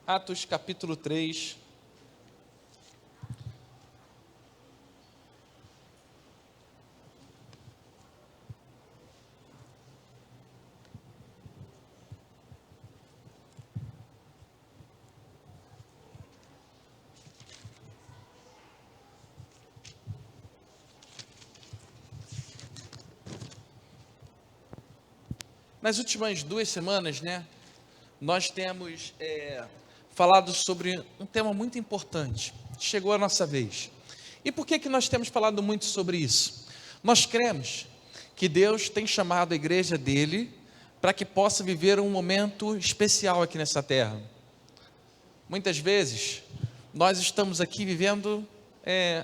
Atos capítulo 3. Nas últimas 2 semanas, nós temos falado sobre um tema muito importante. Chegou a nossa vez. E por que nós temos falado muito sobre isso? Nós cremos que Deus tem chamado a igreja dele para que possa viver um momento especial aqui nessa terra. Muitas vezes, nós estamos aqui vivendo,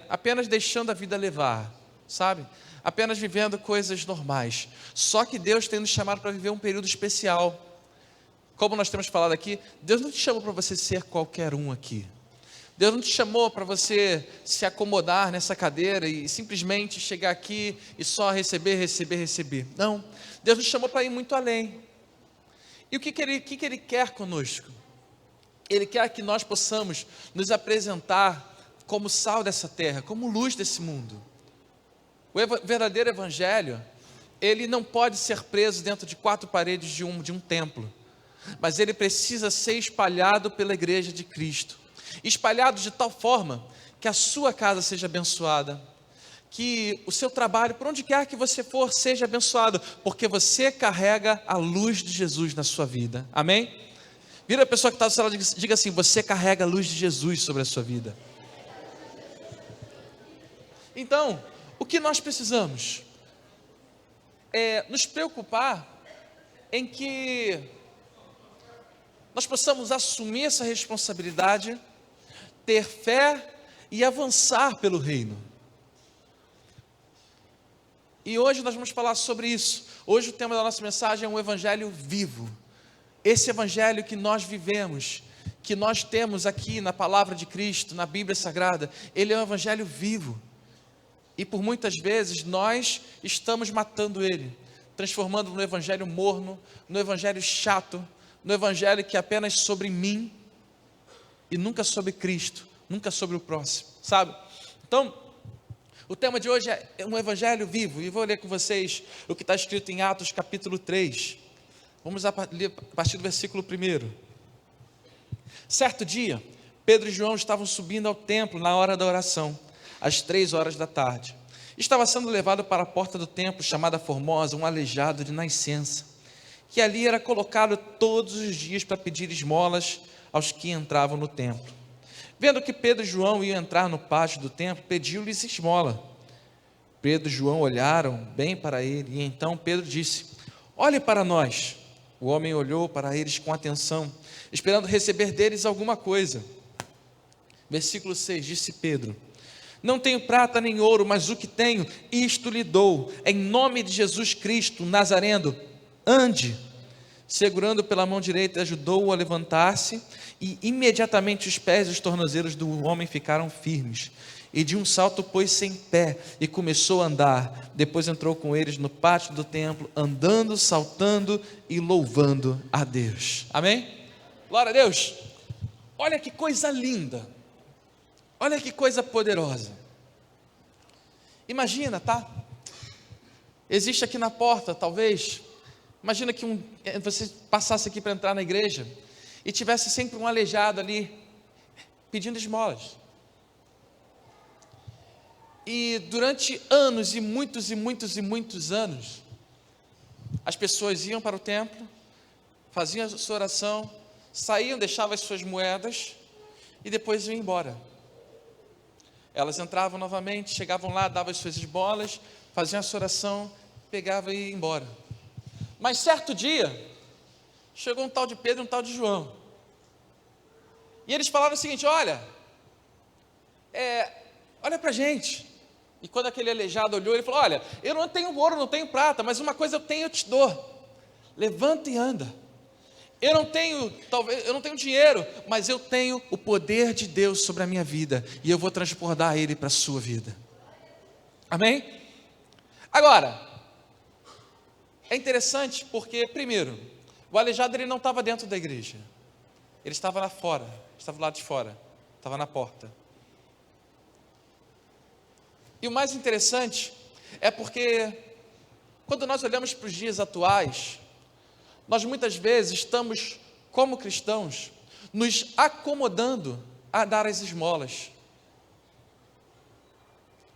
apenas deixando a vida levar, sabe? Apenas vivendo coisas normais. Só que Deus tem nos chamado para viver um período especial. Como nós temos falado aqui, Deus não te chamou para você ser qualquer um aqui. Deus não te chamou para você se acomodar nessa cadeira e simplesmente chegar aqui e só receber. Não, Deus nos chamou para ir muito além. E o que Ele quer conosco? Ele quer que nós possamos nos apresentar como sal dessa terra, como luz desse mundo. O verdadeiro evangelho, ele não pode ser preso dentro de 4 paredes de um templo, mas ele precisa ser espalhado pela igreja de Cristo, espalhado de tal forma que a sua casa seja abençoada, que o seu trabalho, por onde quer que você for, seja abençoado, porque você carrega a luz de Jesus na sua vida, amém? Vira a pessoa que está do seu lado e diga assim: você carrega a luz de Jesus sobre a sua vida. Então, o que nós precisamos é nos preocupar em que nós possamos assumir essa responsabilidade, ter fé e avançar pelo reino. E hoje nós vamos falar sobre isso. Hoje o tema da nossa mensagem é um evangelho vivo. Esse evangelho que nós vivemos, que nós temos aqui na palavra de Cristo, na Bíblia Sagrada, ele é um evangelho vivo. E por muitas vezes nós estamos matando ele, transformando no evangelho morno, no evangelho chato, no evangelho que é apenas sobre mim e nunca sobre Cristo, nunca sobre o próximo, sabe? Então, o tema de hoje é um evangelho vivo, e vou ler com vocês o que está escrito em Atos capítulo 3. Vamos ler a partir do versículo 1. Certo dia, Pedro e João estavam subindo ao templo na hora da oração, às 3 horas da tarde. Estava sendo levado para a porta do templo, chamada Formosa, um aleijado de nascença, que ali era colocado todos os dias para pedir esmolas aos que entravam no templo. Vendo que Pedro e João iam entrar no pátio do templo, pediu-lhes esmola. Pedro e João olharam bem para ele, e então Pedro disse: olhe para nós. O homem olhou para eles com atenção, esperando receber deles alguma coisa. Versículo 6, disse Pedro: não tenho prata nem ouro, mas o que tenho, isto lhe dou. Em nome de Jesus Cristo, Nazareno, ande. Segurando pela mão direita, ajudou-o a levantar-se, e imediatamente os pés e os tornozelos do homem ficaram firmes. E de um salto pôs-se em pé e começou a andar. Depois entrou com eles no pátio do templo, andando, saltando e louvando a Deus. Amém? Glória a Deus. Olha que coisa linda. Olha que coisa poderosa. Imagina, tá? Existe aqui na porta, talvez. Imagina que você passasse aqui para entrar na igreja e tivesse sempre um aleijado ali pedindo esmolas. E durante anos e muitos anos, as pessoas iam para o templo, faziam a sua oração, saíam, deixavam as suas moedas e depois iam embora. Elas entravam novamente, chegavam lá, davam as suas esmolas, faziam a sua oração, pegavam e iam embora. Mas certo dia, chegou um tal de Pedro e um tal de João. E eles falaram o seguinte: olha para a gente. E quando aquele aleijado olhou, ele falou: olha, eu não tenho ouro, não tenho prata, mas uma coisa eu tenho, eu te dou. Levanta e anda. Eu não tenho dinheiro, mas eu tenho o poder de Deus sobre a minha vida, e eu vou transportar ele para a sua vida. Amém? Agora, é interessante porque, primeiro, o aleijado ele não estava dentro da igreja. Ele estava lá fora, estava do lado de fora, estava na porta. E o mais interessante é porque, quando nós olhamos para os dias atuais, nós muitas vezes estamos, como cristãos, nos acomodando a dar as esmolas.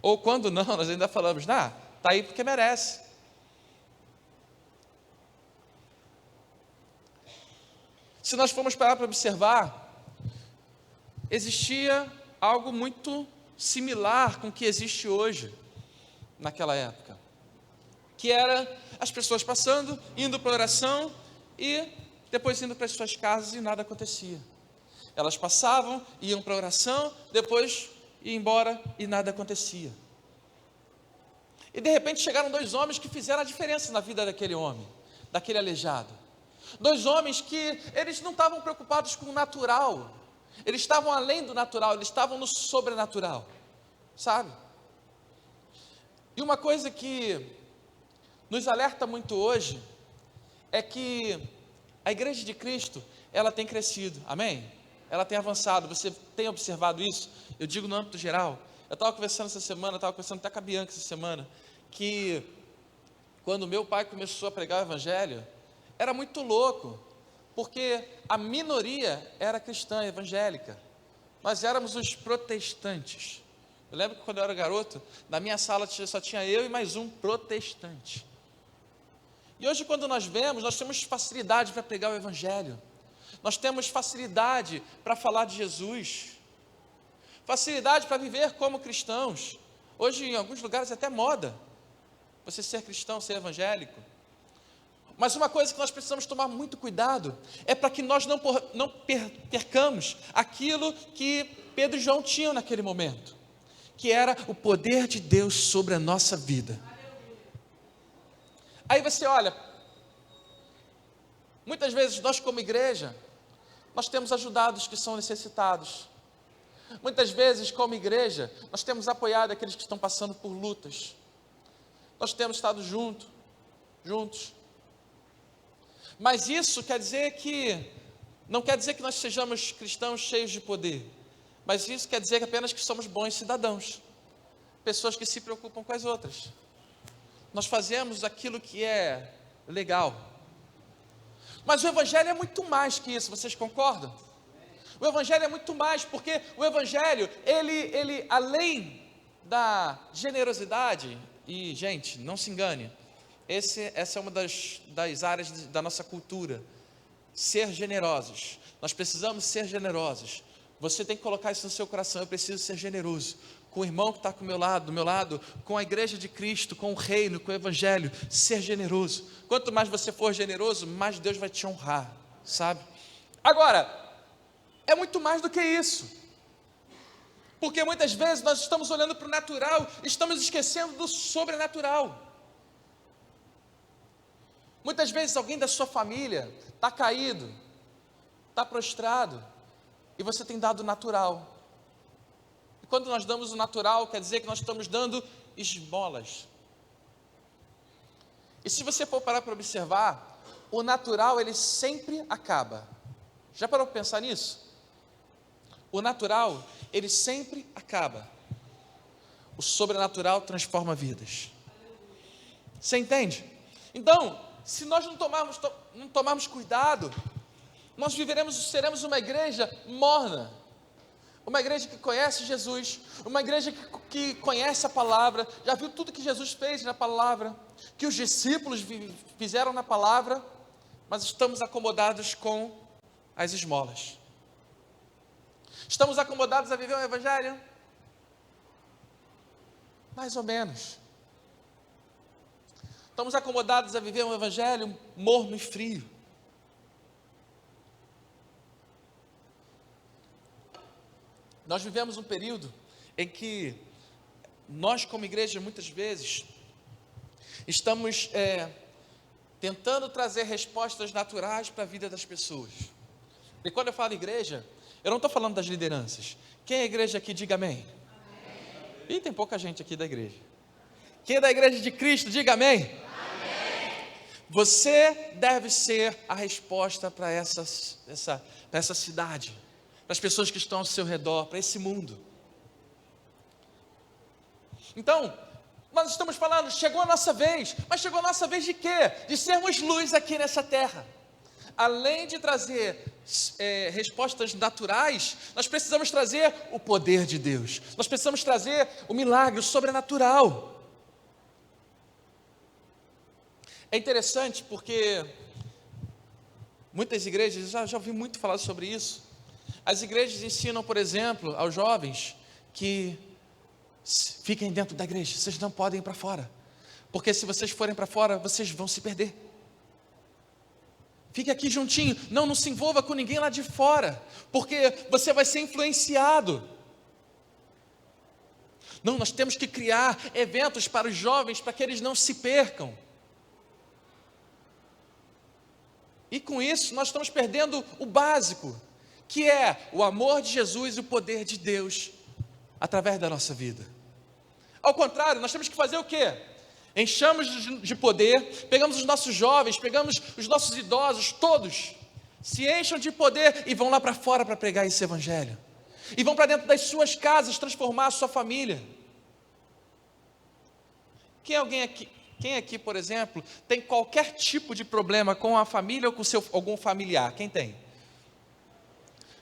Ou quando não, nós ainda falamos, está aí porque merece. Se nós formos parar para observar, existia algo muito similar com o que existe hoje, naquela época, que era as pessoas passando, indo para a oração e depois indo para as suas casas e nada acontecia. Elas passavam, iam para a oração, depois iam embora e nada acontecia. E de repente chegaram dois homens que fizeram a diferença na vida daquele homem, daquele aleijado. Dois homens que eles não estavam preocupados com o natural, eles estavam além do natural, eles estavam no sobrenatural, sabe? E uma coisa que nos alerta muito hoje é que a Igreja de Cristo, ela tem crescido, amém? Ela tem avançado, você tem observado isso? Eu digo no âmbito geral. Eu estava conversando essa semana, estava conversando até com a Bianca essa semana, que quando meu pai começou a pregar o Evangelho, era muito louco, porque a minoria era cristã, evangélica, nós éramos os protestantes. Eu lembro que quando eu era garoto, na minha sala só tinha eu e mais um protestante. E hoje quando nós vemos, nós temos facilidade para pregar o Evangelho, nós temos facilidade para falar de Jesus, facilidade para viver como cristãos. Hoje em alguns lugares é até moda, você ser cristão, ser evangélico. Mas uma coisa que nós precisamos tomar muito cuidado, é para que nós não percamos aquilo que Pedro e João tinham naquele momento, que era o poder de Deus sobre a nossa vida. Aí você olha, muitas vezes nós como igreja, nós temos ajudado os que são necessitados. Muitas vezes como igreja, nós temos apoiado aqueles que estão passando por lutas. Nós temos estado juntos. Mas isso não quer dizer que nós sejamos cristãos cheios de poder, mas isso quer dizer apenas que somos bons cidadãos, pessoas que se preocupam com as outras. Nós fazemos aquilo que é legal, mas o Evangelho é muito mais que isso, vocês concordam? O Evangelho é muito mais, porque o Evangelho, ele além da generosidade, e gente, não se engane, essa é uma das áreas da nossa cultura, ser generosos. Nós precisamos ser generosos. Você tem que colocar isso no seu coração, eu preciso ser generoso, com o irmão que está do meu lado, com a Igreja de Cristo, com o reino, com o Evangelho, ser generoso. Quanto mais você for generoso, mais Deus vai te honrar, sabe? Agora, é muito mais do que isso, porque muitas vezes nós estamos olhando para o natural, estamos esquecendo do sobrenatural. Muitas vezes alguém da sua família está caído, está prostrado, e você tem dado o natural. E quando nós damos o natural, quer dizer que nós estamos dando esmolas. E se você for parar para observar, o natural ele sempre acaba. Já parou para pensar nisso? O natural, ele sempre acaba. O sobrenatural transforma vidas. Você entende? Então, se nós não tomarmos cuidado, nós seremos uma igreja morna, uma igreja que conhece Jesus, uma igreja que conhece a palavra, já viu tudo que Jesus fez na palavra, que os discípulos fizeram na palavra, mas estamos acomodados com as esmolas. Estamos acomodados a viver o Evangelho? Mais ou menos. Estamos acomodados a viver um Evangelho morno e frio. Nós vivemos um período em que nós como igreja muitas vezes estamos tentando trazer respostas naturais para a vida das pessoas. E quando eu falo igreja, eu não estou falando das lideranças. Quem é igreja aqui, diga amém. Ih, tem pouca gente aqui da igreja. Quem é da Igreja de Cristo, diga amém. Você deve ser a resposta para essa cidade, para as pessoas que estão ao seu redor, para esse mundo. Então, nós estamos falando, chegou a nossa vez, mas chegou a nossa vez de quê? De sermos luz aqui nessa terra. Além de trazer respostas naturais, nós precisamos trazer o poder de Deus, nós precisamos trazer o milagre, o sobrenatural. É interessante porque muitas igrejas, já ouvi muito falar sobre isso, as igrejas ensinam, por exemplo, aos jovens que fiquem dentro da igreja, vocês não podem ir para fora, porque se vocês forem para fora, vocês vão se perder. Fique aqui juntinho, não se envolva com ninguém lá de fora, porque você vai ser influenciado. Não, nós temos que criar eventos para os jovens, para que eles não se percam. E com isso, nós estamos perdendo o básico, que é o amor de Jesus e o poder de Deus, através da nossa vida. Ao contrário, nós temos que fazer o quê? Enchamos de poder, pegamos os nossos jovens, pegamos os nossos idosos, todos, se encham de poder e vão lá para fora para pregar esse evangelho. E vão para dentro das suas casas transformar a sua família. Quem aqui, por exemplo, tem qualquer tipo de problema com a família ou com algum familiar? Quem tem?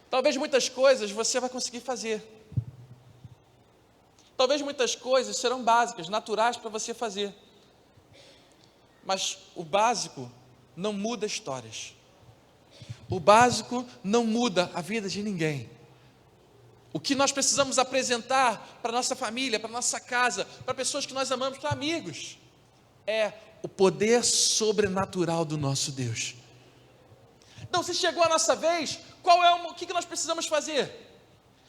Talvez muitas coisas você vai conseguir fazer. Talvez muitas coisas serão básicas, naturais para você fazer. Mas o básico não muda histórias. O básico não muda a vida de ninguém. O que nós precisamos apresentar para nossa família, para nossa casa, para pessoas que nós amamos, para amigos, é o poder sobrenatural do nosso Deus. Então, se chegou a nossa vez, o que nós precisamos fazer?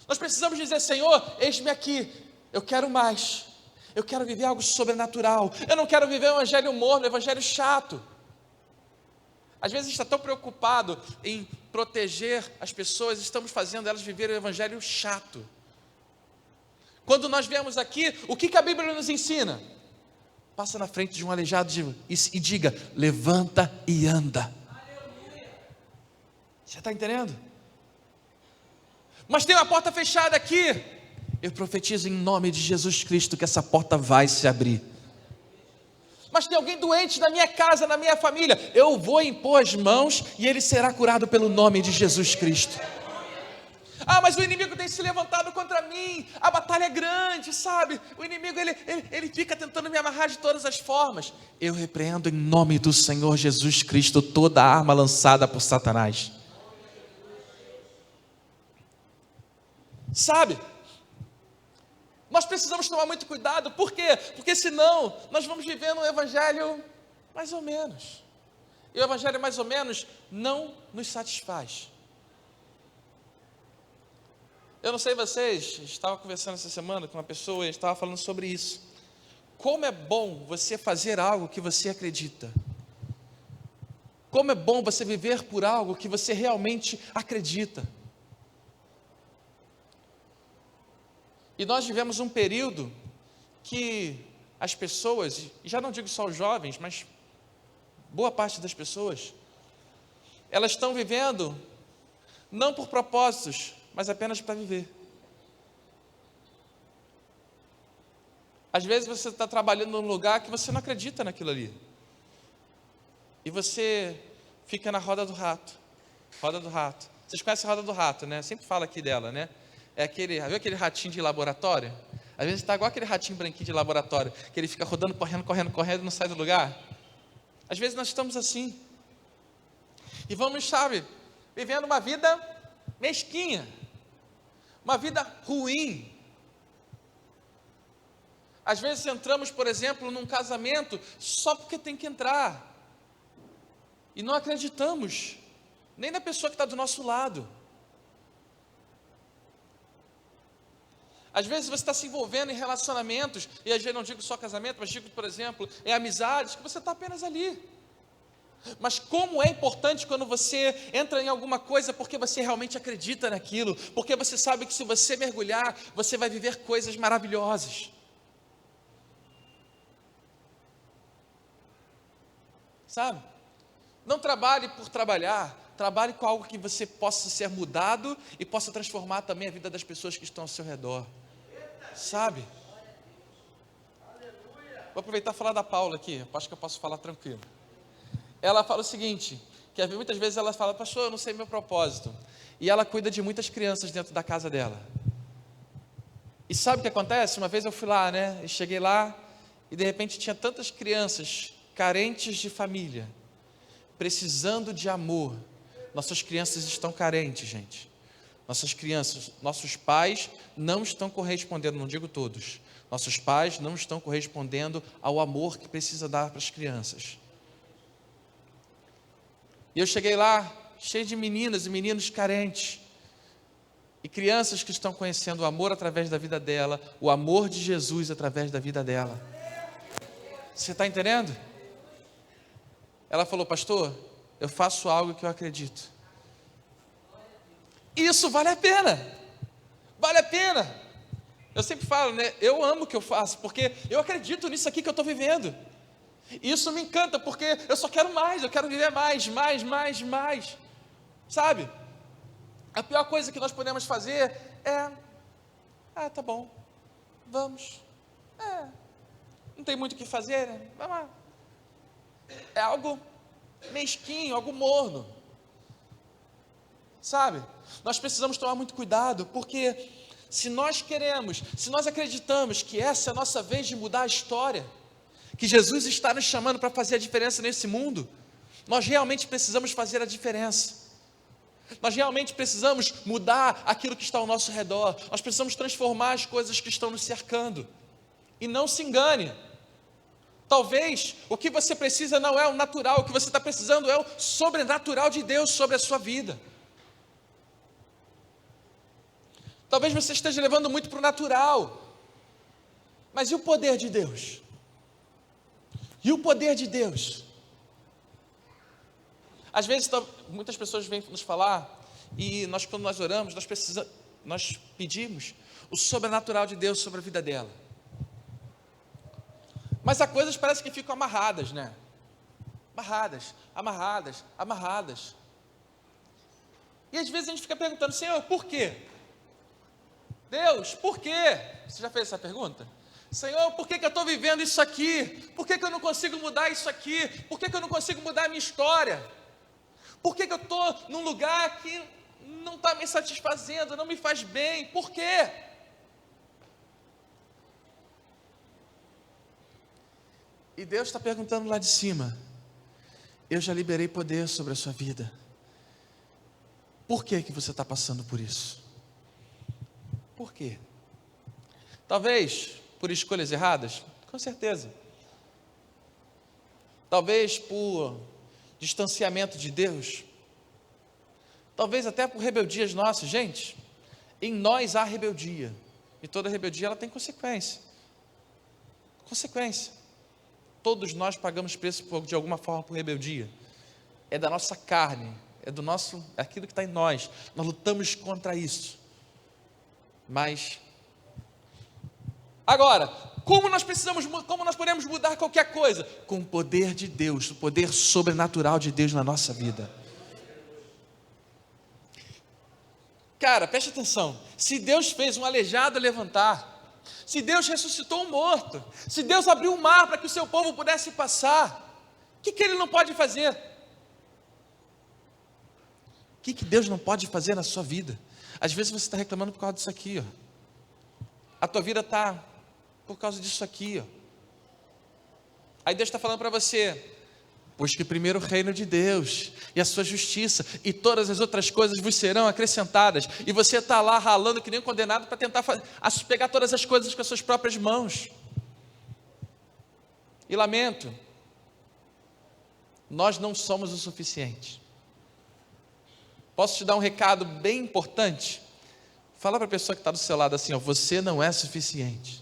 Nós precisamos dizer: Senhor, eis-me aqui, eu quero mais, eu quero viver algo sobrenatural, eu não quero viver um evangelho morno, um evangelho chato. Às vezes a gente está tão preocupado em proteger as pessoas, estamos fazendo elas viverem um evangelho chato. Quando nós viemos aqui, o que a Bíblia nos ensina? Passa na frente de um aleijado e diga: levanta e anda. Você está entendendo? Mas tem uma porta fechada aqui. Eu profetizo em nome de Jesus Cristo que essa porta vai se abrir. Mas tem alguém doente na minha casa, na minha família, eu vou impor as mãos e ele será curado pelo nome de Jesus Cristo. Ah, mas o inimigo tem se levantado contra mim, a batalha é grande, sabe? O inimigo, ele fica tentando me amarrar de todas as formas. Eu repreendo em nome do Senhor Jesus Cristo toda a arma lançada por Satanás. Sabe? Nós precisamos tomar muito cuidado, por quê? Porque senão nós vamos viver um evangelho mais ou menos. E o evangelho mais ou menos não nos satisfaz. Eu não sei vocês, estava conversando essa semana com uma pessoa e estava falando sobre isso. Como é bom você fazer algo que você acredita. Como é bom você viver por algo que você realmente acredita. E nós vivemos um período que as pessoas, e já não digo só os jovens, mas boa parte das pessoas, elas estão vivendo não por propósitos, mas apenas para viver. Às vezes você está trabalhando num lugar que você não acredita naquilo ali. E você fica na roda do rato. Roda do rato. Vocês conhecem a roda do rato, né? Eu sempre falo aqui dela, né? É viu aquele ratinho de laboratório? Às vezes está igual aquele ratinho branquinho de laboratório, que ele fica rodando, correndo e não sai do lugar. Às vezes nós estamos assim. E vamos, sabe, vivendo uma vida mesquinha. Uma vida ruim. Às vezes entramos, por exemplo, num casamento só porque tem que entrar. E não acreditamos nem na pessoa que está do nosso lado. Às vezes você está se envolvendo em relacionamentos, e às vezes não digo só casamento, mas digo, por exemplo, em amizades, que você está apenas ali. Mas como é importante quando você entra em alguma coisa, porque você realmente acredita naquilo, porque você sabe que se você mergulhar, você vai viver coisas maravilhosas. Sabe? Não trabalhe por trabalhar, trabalhe com algo que você possa ser mudado e possa transformar também a vida das pessoas que estão ao seu redor, sabe? Vou aproveitar e falar da Paula aqui, acho que eu posso falar tranquilo. Ela fala o seguinte, que muitas vezes ela fala, pastor, eu não sei meu propósito, e ela cuida de muitas crianças dentro da casa dela. E sabe o que acontece? Uma vez eu fui lá, e cheguei lá, e de repente tinha tantas crianças carentes de família, precisando de amor. Nossas crianças estão carentes, gente. Nossas crianças, nossos pais não estão correspondendo, não digo todos, nossos pais não estão correspondendo ao amor que precisa dar para as crianças. E eu cheguei lá, cheio de meninas e meninos carentes, e crianças que estão conhecendo o amor através da vida dela, o amor de Jesus através da vida dela. Você está entendendo? Ela falou, pastor, eu faço algo que eu acredito. Isso vale a pena. Vale a pena. Eu sempre falo, eu amo o que eu faço, porque eu acredito nisso aqui que eu estou vivendo. E isso me encanta, porque eu só quero mais, eu quero viver mais. Sabe? A pior coisa que nós podemos fazer é, tá bom, vamos. Não tem muito o que fazer, vamos lá. É algo mesquinho, algo morno. Sabe? Nós precisamos tomar muito cuidado, porque se nós acreditamos que essa é a nossa vez de mudar a história, que Jesus está nos chamando para fazer a diferença nesse mundo, nós realmente precisamos fazer a diferença. Nós realmente precisamos mudar aquilo que está ao nosso redor. Nós precisamos transformar as coisas que estão nos cercando. E não se engane. Talvez o que você precisa não é o natural, o que você está precisando é o sobrenatural de Deus sobre a sua vida. Talvez você esteja levando muito para o natural. Mas e o poder de Deus? E o poder de Deus? Às vezes, muitas pessoas vêm nos falar, e quando nós oramos, nós pedimos o sobrenatural de Deus sobre a vida dela. Mas as coisas parecem que ficam amarradas, Amarradas. E às vezes a gente fica perguntando, Senhor, por quê? Deus, por quê? Você já fez essa pergunta? Senhor, por que eu estou vivendo isso aqui? Por que eu não consigo mudar isso aqui? Por que eu não consigo mudar a minha história? Por que eu estou num lugar que não está me satisfazendo, não me faz bem? Por quê? E Deus está perguntando lá de cima, eu já liberei poder sobre a sua vida. Por que você está passando por isso? Por quê? Talvez por escolhas erradas, com certeza. Talvez por distanciamento de Deus. Talvez até por rebeldias nossas. Gente, em nós há rebeldia. E toda rebeldia ela tem consequência. Todos nós pagamos preço de alguma forma por rebeldia. É da nossa carne, é aquilo que está em nós. Nós lutamos contra isso. Mas agora, como nós podemos mudar qualquer coisa? Com o poder de Deus, o poder sobrenatural de Deus na nossa vida. Cara, preste atenção. Se Deus fez um aleijado levantar, se Deus ressuscitou um morto, se Deus abriu o mar para que o seu povo pudesse passar, o que Ele não pode fazer? O que Deus não pode fazer na sua vida? Às vezes você está reclamando por causa disso aqui, A tua vida está por causa disso aqui, Aí Deus está falando para você, busque primeiro o reino de Deus e a sua justiça, e todas as outras coisas vos serão acrescentadas. E você está lá ralando que nem um condenado para tentar pegar todas as coisas com as suas próprias mãos. E lamento, nós não somos o suficiente. Posso te dar um recado bem importante? Fala para a pessoa que está do seu lado assim, você não é suficiente.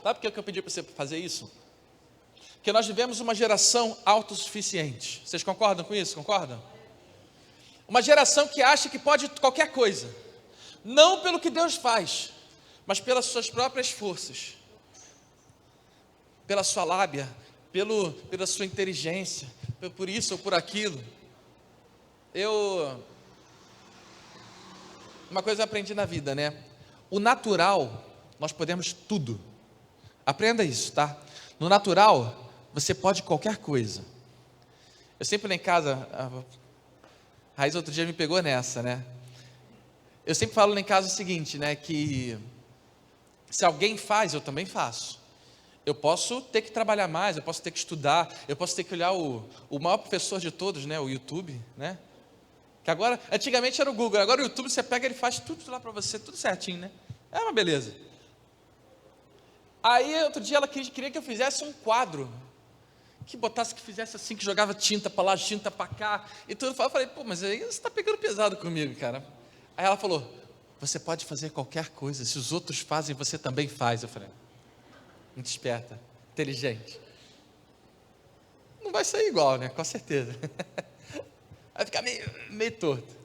Sabe por que eu pedi para você fazer isso? Porque nós vivemos uma geração autossuficiente. Vocês concordam com isso? Concordam? Uma geração que acha que pode qualquer coisa. Não pelo que Deus faz, mas pelas suas próprias forças, pela sua lábia, pela sua inteligência, por isso ou por aquilo. Uma coisa eu aprendi na vida, né? O natural, nós podemos tudo. Aprenda isso, tá? No natural, você pode qualquer coisa. Eu sempre lá em casa, a Raiz outro dia me pegou nessa, né? Eu sempre falo lá em casa o seguinte, né? Que se alguém faz, eu também faço. Eu posso ter que trabalhar mais, eu posso ter que estudar, eu posso ter que olhar o maior professor de todos, né? O YouTube, né? Que agora, antigamente era o Google, agora o YouTube você pega, ele faz tudo lá para você, tudo certinho, né? É uma beleza. Aí outro dia ela queria que eu fizesse um quadro, que botasse, que fizesse assim, que jogava tinta para lá, tinta para cá, e tudo. Eu falei, pô, mas aí você está pegando pesado comigo, cara. Aí ela falou, você pode fazer qualquer coisa, se os outros fazem, você também faz. Eu falei, muito esperta, inteligente. Não vai sair igual, né? Com certeza. Vai ficar meio torto.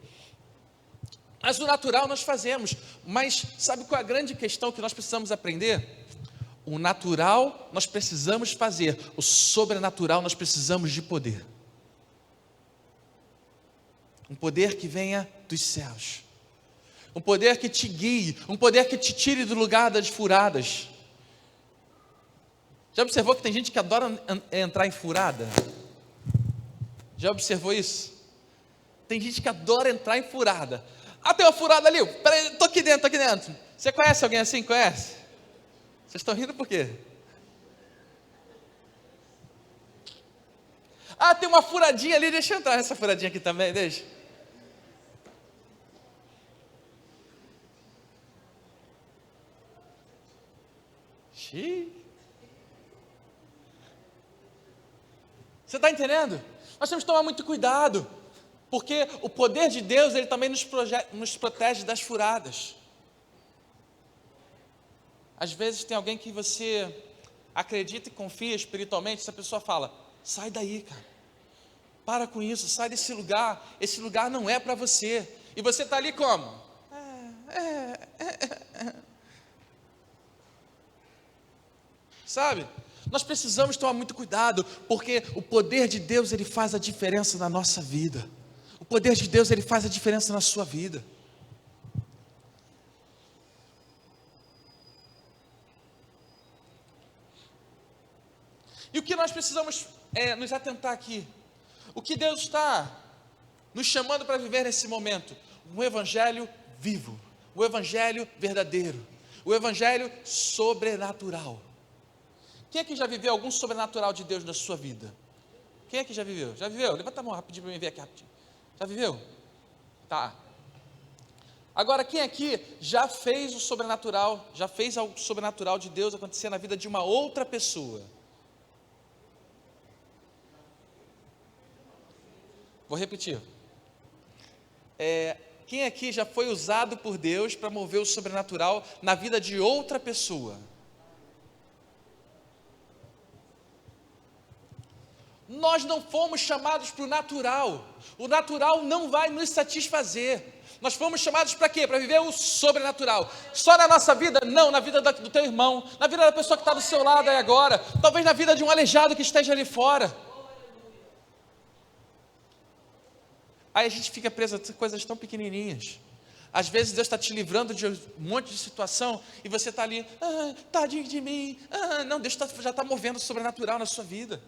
Mas o natural nós fazemos. Mas sabe qual é a grande questão que nós precisamos aprender? O natural nós precisamos fazer. O sobrenatural nós precisamos de poder. Um poder que venha dos céus. Um poder que te guie. Um poder que te tire do lugar das furadas. Já observou que tem gente que adora entrar em furada? Já observou isso? Tem gente que adora entrar em furada. Ah, tem uma furada ali. Peraí, estou aqui dentro, Você conhece alguém assim? Conhece? Vocês estão rindo por quê? Ah, tem uma furadinha ali. Deixa eu entrar nessa furadinha aqui também, deixa. Xiii. Você está entendendo? Nós temos que tomar muito cuidado. Porque o poder de Deus, ele também nos protege das furadas. Às vezes tem alguém que você acredita e confia espiritualmente, essa pessoa fala, sai daí, cara. Para com isso, sai desse lugar. Esse lugar não é para você. E você está ali como? Sabe? Nós precisamos tomar muito cuidado, porque o poder de Deus, ele faz a diferença na nossa vida. O poder de Deus, ele faz a diferença na sua vida. E o que nós precisamos nos atentar aqui? O que Deus está nos chamando para viver nesse momento? Um evangelho vivo, um evangelho verdadeiro, um evangelho sobrenatural. Quem aqui já viveu algum sobrenatural de Deus na sua vida? Quem aqui já viveu? Já viveu? Levanta a mão rapidinho para mim ver aqui rapidinho. Já viveu? Tá. Agora, quem aqui já fez o sobrenatural, já fez algo sobrenatural de Deus acontecer na vida de uma outra pessoa? Vou repetir. Quem aqui já foi usado por Deus para mover o sobrenatural na vida de outra pessoa? Nós não fomos chamados para o natural não vai nos satisfazer. Nós fomos chamados para quê? Para viver o sobrenatural. Só na nossa vida? Não, na vida do teu irmão, na vida da pessoa que está do seu lado aí agora, talvez na vida de um aleijado que esteja ali fora. Aí a gente fica preso a coisas tão pequenininhas. Às vezes Deus está te livrando de um monte de situação e você está ali, tadinho de mim. Não, Deus já está movendo o sobrenatural na sua vida.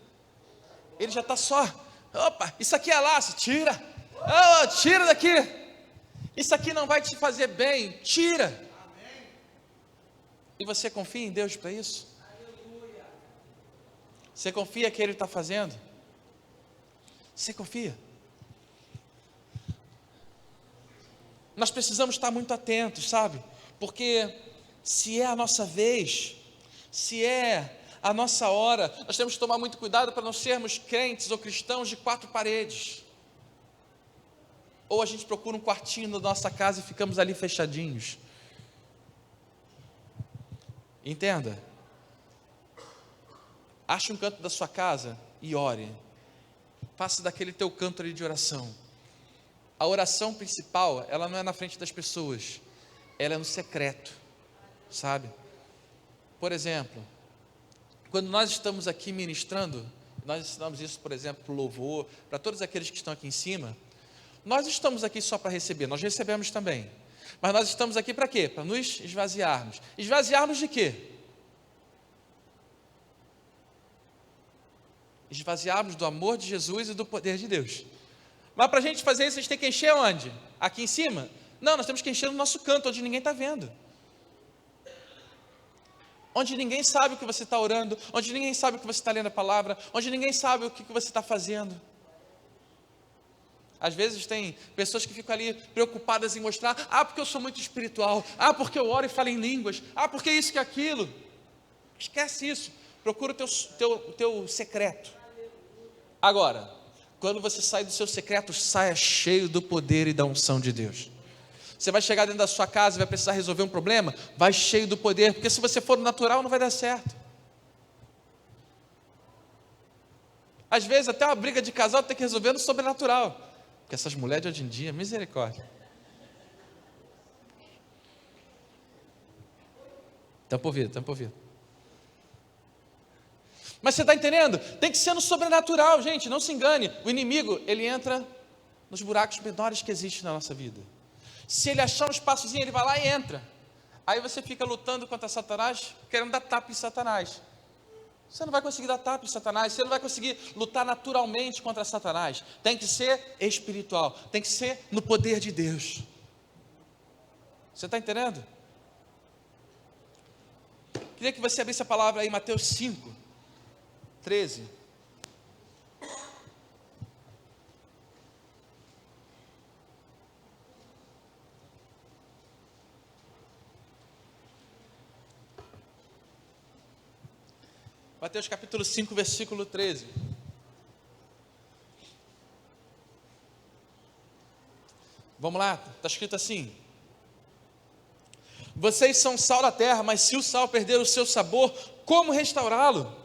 Ele já está só, opa, isso aqui é laço, tira, tira daqui, isso aqui não vai te fazer bem, tira. E você confia em Deus para isso? Você confia que Ele está fazendo? Você confia? Nós precisamos estar muito atentos, sabe? Porque se é a nossa vez, se é a nossa hora, nós temos que tomar muito cuidado para não sermos crentes ou cristãos de 4 paredes. Ou a gente procura um quartinho da nossa casa e ficamos ali fechadinhos. Entenda. Ache um canto da sua casa e ore. Faça daquele teu canto ali de oração. A oração principal, ela não é na frente das pessoas, ela é no secreto. sabe? Por exemplo, quando nós estamos aqui ministrando, nós ensinamos isso, por exemplo, para o louvor, para todos aqueles que estão aqui em cima, nós estamos aqui só para receber, nós recebemos também, mas nós estamos aqui para quê? Para nos esvaziarmos. Esvaziarmos de quê? Esvaziarmos do amor de Jesus e do poder de Deus. Mas para a gente fazer isso, a gente tem que encher onde? Aqui em cima? Não, nós temos que encher no nosso canto, onde ninguém está vendo. Onde ninguém sabe o que você está orando, onde ninguém sabe o que você está lendo a palavra, onde ninguém sabe o que você está fazendo. Às vezes tem pessoas que ficam ali preocupadas em mostrar, porque eu sou muito espiritual, porque eu oro e falo em línguas, porque isso que aquilo. Esquece isso, procura o teu secreto. Agora, quando você sai do seu secreto, saia cheio do poder e da unção de Deus. Você vai chegar dentro da sua casa e vai precisar resolver um problema, vai cheio do poder, porque se você for no natural não vai dar certo. Às vezes até uma briga de casal tem que resolver no sobrenatural, porque essas mulheres de hoje em dia, misericórdia. Tampa o ouvido. Mas você está entendendo? Tem que ser no sobrenatural, gente, não se engane. O inimigo, ele entra nos buracos menores que existem na nossa vida. Se ele achar um espaçozinho, ele vai lá e entra. Aí você fica lutando contra Satanás, querendo dar tapa em Satanás. Você não vai conseguir dar tapa em Satanás, você não vai conseguir lutar naturalmente contra Satanás. Tem que ser espiritual, tem que ser no poder de Deus. Você está entendendo? Queria que você abrisse a palavra aí, Mateus 5, 13. Mateus capítulo 5, versículo 13. Vamos lá, está escrito assim: vocês são sal da terra, mas se o sal perder o seu sabor, como restaurá-lo?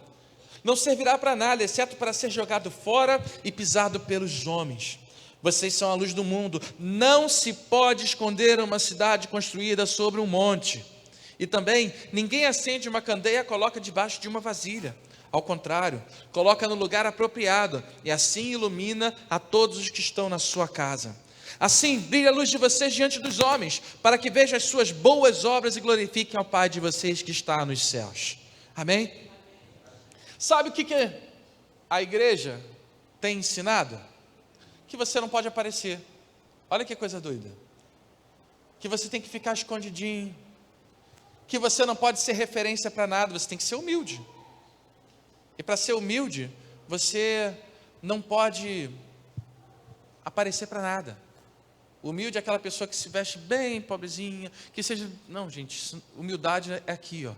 Não servirá para nada, exceto para ser jogado fora e pisado pelos homens. Vocês são a luz do mundo. Não se pode esconder uma cidade construída sobre um monte. E também, ninguém acende uma candeia e coloca debaixo de uma vasilha. Ao contrário, coloca no lugar apropriado, e assim ilumina a todos os que estão na sua casa. Assim, brilha a luz de vocês diante dos homens, para que vejam as suas boas obras e glorifiquem ao Pai de vocês que está nos céus. Amém? Sabe o que a igreja tem ensinado? Que você não pode aparecer. Olha que coisa doida. Que você tem que ficar escondidinho. Que você não pode ser referência para nada, você tem que ser humilde. E para ser humilde, você não pode aparecer para nada. Humilde é aquela pessoa que se veste bem, pobrezinha, que seja... Não, gente, humildade é aqui, ó.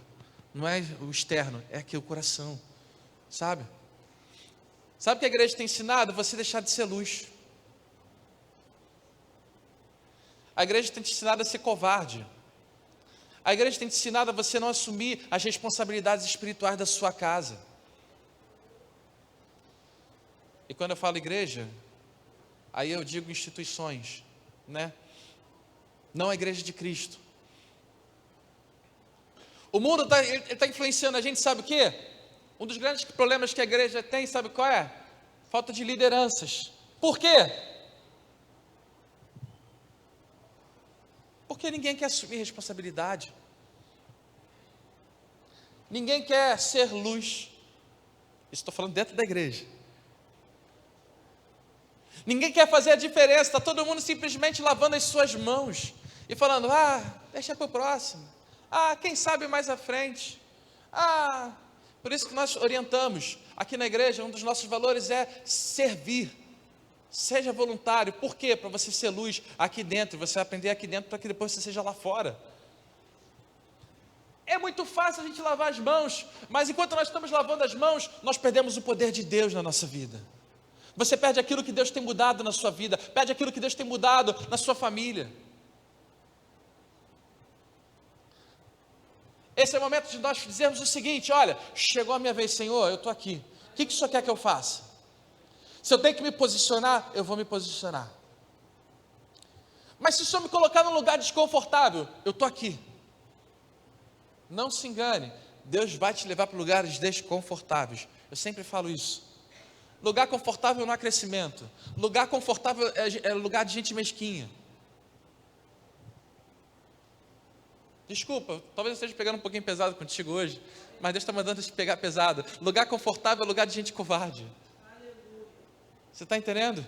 Não é o externo, é aqui o coração. Sabe? Sabe o que a igreja tem ensinado? Você deixar de ser luz. A igreja tem te ensinado a ser covarde. A igreja tem te ensinado a você não assumir as responsabilidades espirituais da sua casa. E quando eu falo igreja, aí eu digo instituições, né? Não a igreja de Cristo. O mundo está influenciando a gente, sabe o quê? Um dos grandes problemas que a igreja tem, sabe qual é? Falta de lideranças. Por quê? Porque ninguém quer assumir responsabilidade. Ninguém quer ser luz. Isso estou falando dentro da igreja. Ninguém quer fazer a diferença. Está todo mundo simplesmente lavando as suas mãos e falando, deixa para o próximo. Quem sabe mais à frente. Por isso que nós orientamos aqui na igreja, um dos nossos valores é servir. Seja voluntário. Por quê? Para você ser luz aqui dentro, você aprender aqui dentro para que depois você seja lá fora. É muito fácil a gente lavar as mãos, mas enquanto nós estamos lavando as mãos, nós perdemos o poder de Deus na nossa vida. Você perde aquilo que Deus tem mudado na sua vida, perde aquilo que Deus tem mudado na sua família. Esse é o momento de nós dizermos o seguinte: olha, chegou a minha vez, Senhor, eu estou aqui. O que o Senhor quer que eu faça? Se eu tenho que me posicionar, eu vou me posicionar. Mas se o Senhor me colocar num lugar desconfortável, eu estou aqui. Não se engane, Deus vai te levar para lugares desconfortáveis. Eu sempre falo isso. Lugar confortável não há crescimento. Lugar confortável é lugar de gente mesquinha. Desculpa, talvez eu esteja pegando um pouquinho pesado contigo hoje, mas Deus está mandando te pegar pesado. Lugar confortável é lugar de gente covarde. Você está entendendo?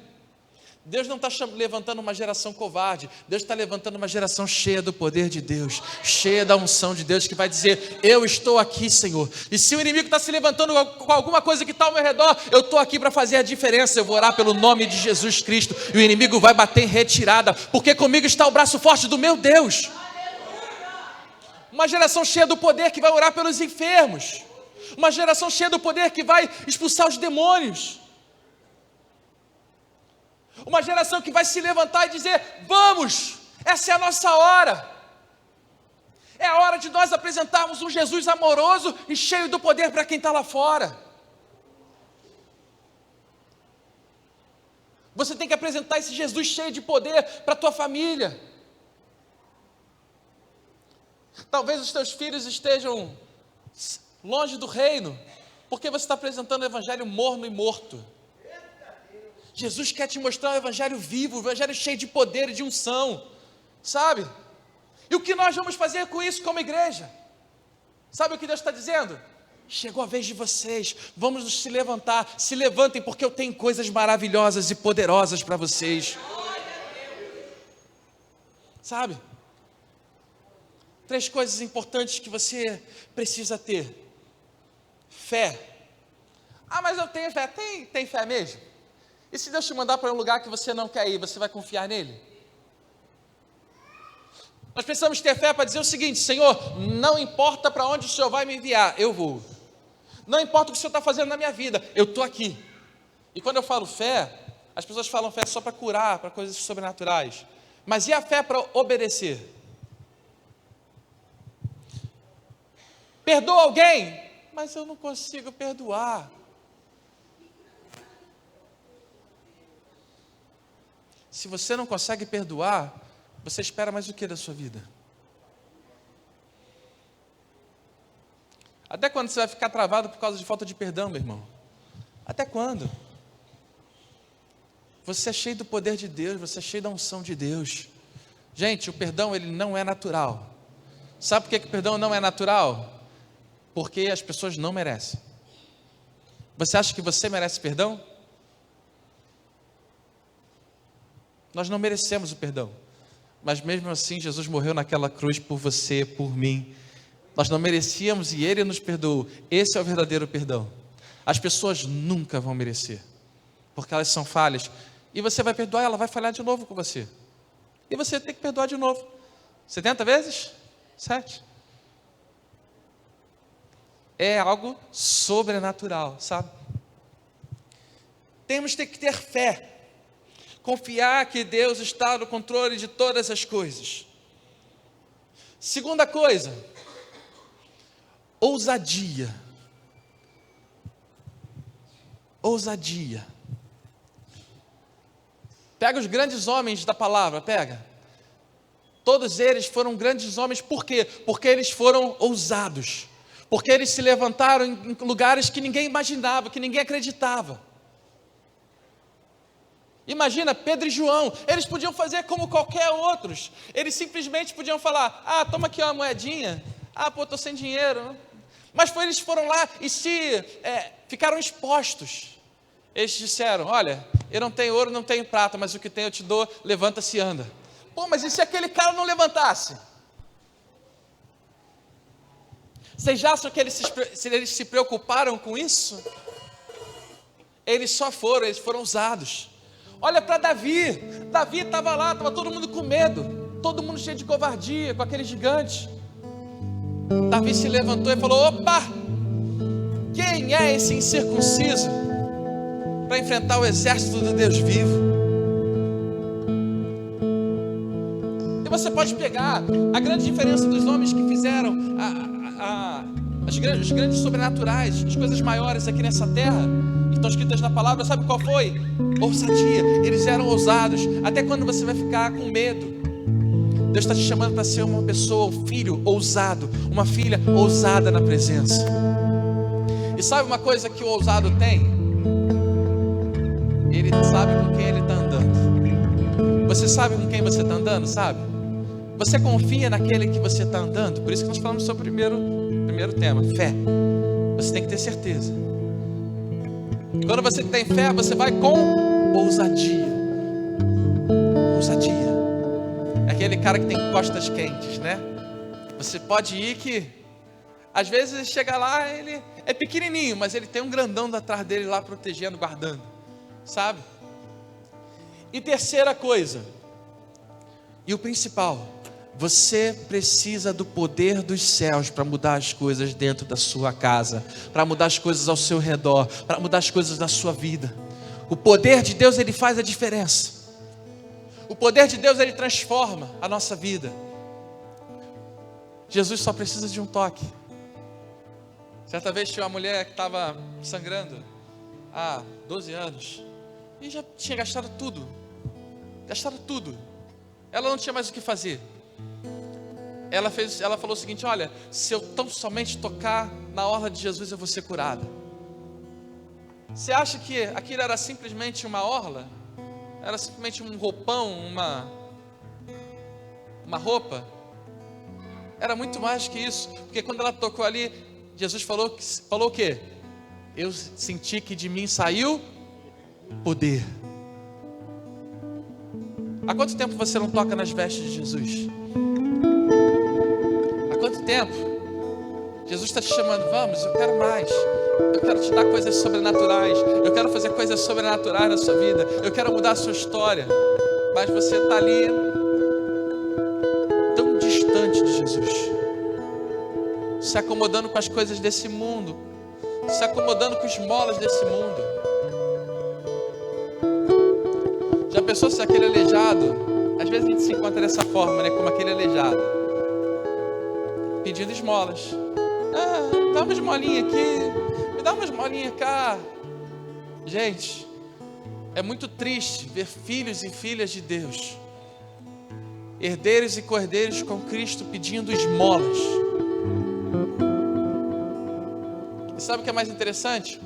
Deus não está levantando uma geração covarde. Deus está levantando uma geração cheia do poder de Deus, cheia da unção de Deus, que vai dizer: eu estou aqui, Senhor. E se o inimigo está se levantando com alguma coisa que está ao meu redor, eu estou aqui para fazer a diferença. Eu vou orar pelo nome de Jesus Cristo, e o inimigo vai bater em retirada, porque comigo está o braço forte do meu Deus. Uma geração cheia do poder que vai orar pelos enfermos. Uma geração cheia do poder que vai expulsar os demônios. Uma geração que vai se levantar e dizer: vamos, essa é a nossa hora. É a hora de nós apresentarmos um Jesus amoroso e cheio do poder para quem está lá fora. Você tem que apresentar esse Jesus cheio de poder para a tua família. Talvez os teus filhos estejam longe do reino, porque você está apresentando o evangelho morno e morto. Jesus quer te mostrar um evangelho vivo, um evangelho cheio de poder e de unção, sabe? E o que nós vamos fazer com isso como igreja? Sabe o que Deus está dizendo? Chegou a vez de vocês, vamos nos se levantar, se levantem, porque eu tenho coisas maravilhosas e poderosas para vocês. Sabe? 3 coisas importantes que você precisa ter. Fé. Ah, mas eu tenho fé. Tem fé mesmo? E se Deus te mandar para um lugar que você não quer ir, você vai confiar nele? Nós precisamos ter fé para dizer o seguinte: Senhor, não importa para onde o Senhor vai me enviar, eu vou. Não importa o que o Senhor está fazendo na minha vida, eu estou aqui. E quando eu falo fé, as pessoas falam fé só para curar, para coisas sobrenaturais. Mas e a fé para obedecer? Perdoa alguém? Mas eu não consigo perdoar. Se você não consegue perdoar, você espera mais o que da sua vida? Até quando você vai ficar travado por causa de falta de perdão, meu irmão? Até quando? Você é cheio do poder de Deus, você é cheio da unção de Deus. Gente, o perdão, ele não é natural. Sabe por que o perdão não é natural? Porque as pessoas não merecem. Você acha que você merece perdão? Nós não merecemos o perdão, mas mesmo assim Jesus morreu naquela cruz por você, por mim. Nós não merecíamos e Ele nos perdoou. Esse é o verdadeiro perdão. As pessoas nunca vão merecer, porque elas são falhas, e você vai perdoar, ela vai falhar de novo com você, e você tem que perdoar de novo. 70 vezes? 7. É algo sobrenatural, sabe? Temos que ter fé. Confiar que Deus está no controle de todas as coisas. Segunda coisa, ousadia. Ousadia. Pega os grandes homens da palavra, pega. Todos eles foram grandes homens, por quê? Porque eles foram ousados. Porque eles se levantaram em lugares que ninguém imaginava, que ninguém acreditava. Imagina, Pedro e João, eles podiam fazer como qualquer outros. Eles simplesmente podiam falar: ah, toma aqui uma moedinha. Ah, pô, estou sem dinheiro. Mas eles foram lá e ficaram expostos. Eles disseram: olha, eu não tenho ouro, não tenho prata, mas o que tenho eu te dou, levanta-se e anda. Pô, mas e se aquele cara não levantasse? Vocês acham que eles se preocuparam com isso? Eles foram ousados. Olha para Davi. Davi estava lá, estava todo mundo com medo, todo mundo cheio de covardia, com aquele gigante. Davi se levantou e falou: opa, quem é esse incircunciso para enfrentar o exército do Deus vivo? E você pode pegar a grande diferença dos homens que fizeram os grandes sobrenaturais, as coisas maiores aqui nessa terra, que estão escritas na palavra. Sabe qual foi? Ousadia. Eles eram ousados. Até quando você vai ficar com medo? Deus está te chamando para ser uma pessoa, um filho ousado, uma filha ousada na presença. E sabe uma coisa que o ousado tem? Ele sabe com quem ele está andando. Você sabe com quem você está andando, sabe? Você confia naquele que você está andando? Por isso que nós falamos sobre o primeiro tema, fé. Você tem que ter certeza. E quando você tem fé, você vai com ousadia. Ousadia. É aquele cara que tem costas quentes, né? Você pode ir que às vezes ele chega lá, ele é pequenininho, mas ele tem um grandão atrás dele lá protegendo, guardando, sabe? E terceira coisa, e o principal, você precisa do poder dos céus para mudar as coisas dentro da sua casa, para mudar as coisas ao seu redor, para mudar as coisas da sua vida. O poder de Deus, ele faz a diferença. O poder de Deus, ele transforma a nossa vida. Jesus só precisa de um toque. Certa vez tinha uma mulher que estava sangrando há 12 anos e já tinha gastado tudo. Ela não tinha mais o que fazer. Ela falou o seguinte: olha, se eu tão somente tocar na orla de Jesus, eu vou ser curada. Você acha que aquilo era simplesmente uma orla? Era simplesmente um roupão, uma roupa? Era muito mais que isso, porque quando ela tocou ali, Jesus falou o quê? Eu senti que de mim saiu poder. Há quanto tempo você não toca nas vestes de Jesus? Há quanto tempo? Jesus está te chamando, vamos, eu quero mais. Eu quero te dar coisas sobrenaturais. Eu quero fazer coisas sobrenaturais na sua vida. Eu quero mudar a sua história. Mas você está ali, tão distante de Jesus, se acomodando com as coisas desse mundo, se acomodando com as esmolas desse mundo. Já pensou se aquele aleijado, às vezes a gente se encontra dessa forma, né? Como aquele aleijado, pedindo esmolas. Dá uma esmolinha aqui, me dá uma esmolinha cá. Gente, é muito triste ver filhos e filhas de Deus, herdeiros e cordeiros com Cristo, pedindo esmolas. E sabe o que é mais interessante?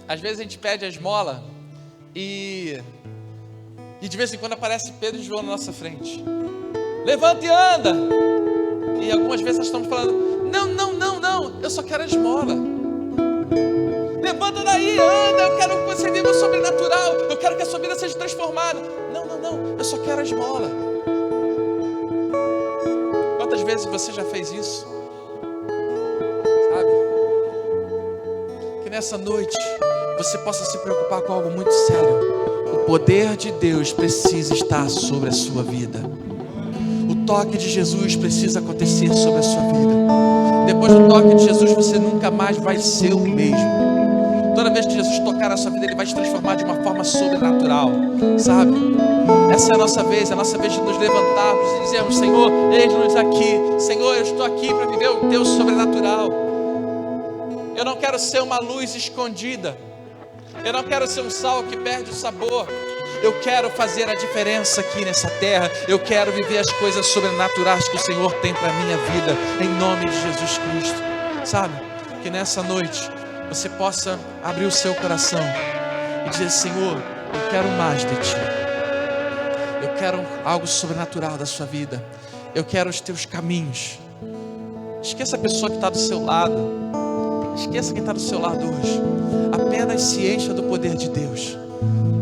Às vezes a gente pede a esmola e de vez em quando aparece Pedro e João na nossa frente. Levanta e anda. E algumas vezes nós estamos falando: não, eu só quero a esmola. Levanta daí, anda, eu quero que você viva o sobrenatural, eu quero que a sua vida seja transformada. Não, eu só quero a esmola. Quantas vezes você já fez isso? Sabe? Que nessa noite você possa se preocupar com algo muito sério. O poder de Deus precisa estar sobre a sua vida. O toque de Jesus precisa acontecer sobre a sua vida. Depois do toque de Jesus, você nunca mais vai ser o mesmo. Toda vez que Jesus tocar na sua vida, Ele vai te transformar de uma forma sobrenatural, sabe? Essa é a nossa vez de nos levantarmos e dizermos: Senhor, eis-nos aqui. Senhor, eu estou aqui para viver o Teu sobrenatural. Eu não quero ser uma luz escondida. Eu não quero ser um sal que perde o sabor. Eu quero fazer a diferença aqui nessa terra. Eu quero viver as coisas sobrenaturais que o Senhor tem para a minha vida, em nome de Jesus Cristo. Sabe? Que nessa noite você possa abrir o seu coração e dizer: Senhor, eu quero mais de Ti. Eu quero algo sobrenatural da sua vida. Eu quero os Teus caminhos. Esqueça a pessoa que está do seu lado. Esqueça quem está do seu lado hoje. Apenas se encha do poder de Deus.